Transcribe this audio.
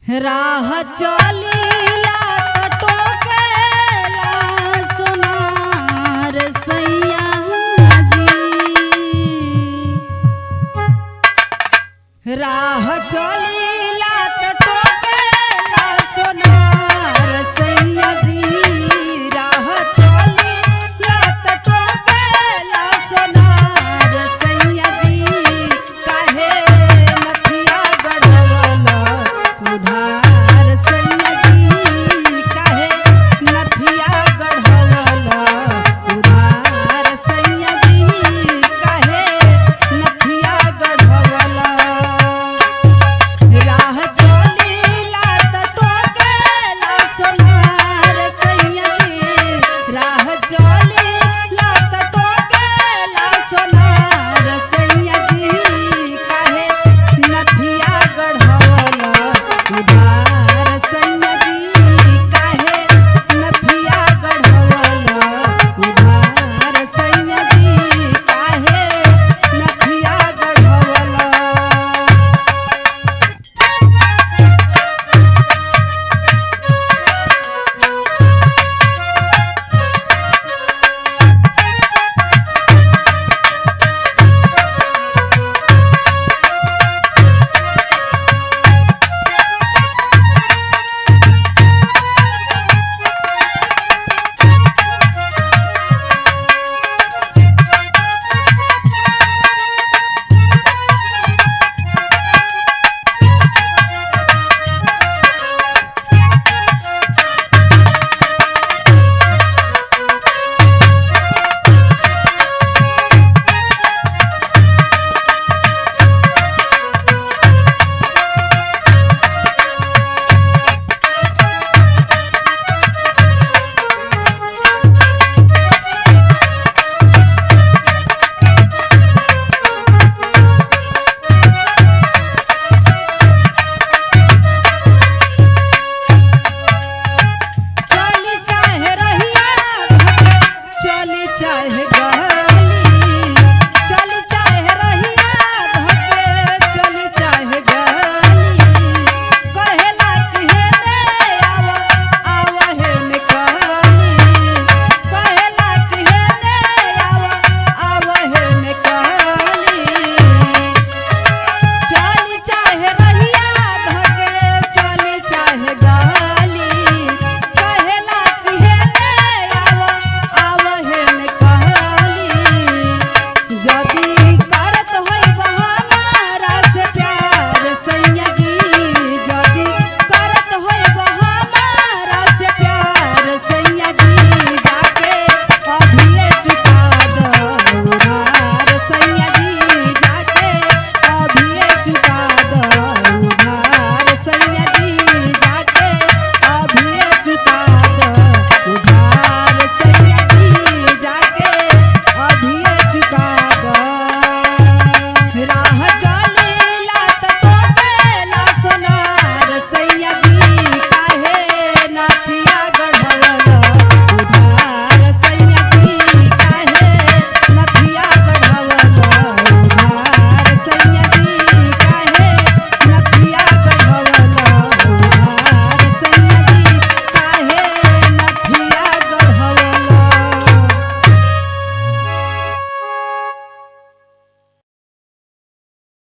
राह चलीला त टोकेला सोनार सैया जी। राह चलीला त टोकेला सोनार सैया जी। राह चलीला त टोकेला सोनार सैया जी। काहे नथिया गढ़वला उधार सैया जी। काहे नथिया गढ़वला उधार सैया जी। काहे नथिया गढ़वला। राह चलीला त टोकेला सोनार सैया जी। राह चलीला त टोकेला सोनार सैया जी। काहे नथिया गढ़वला उधार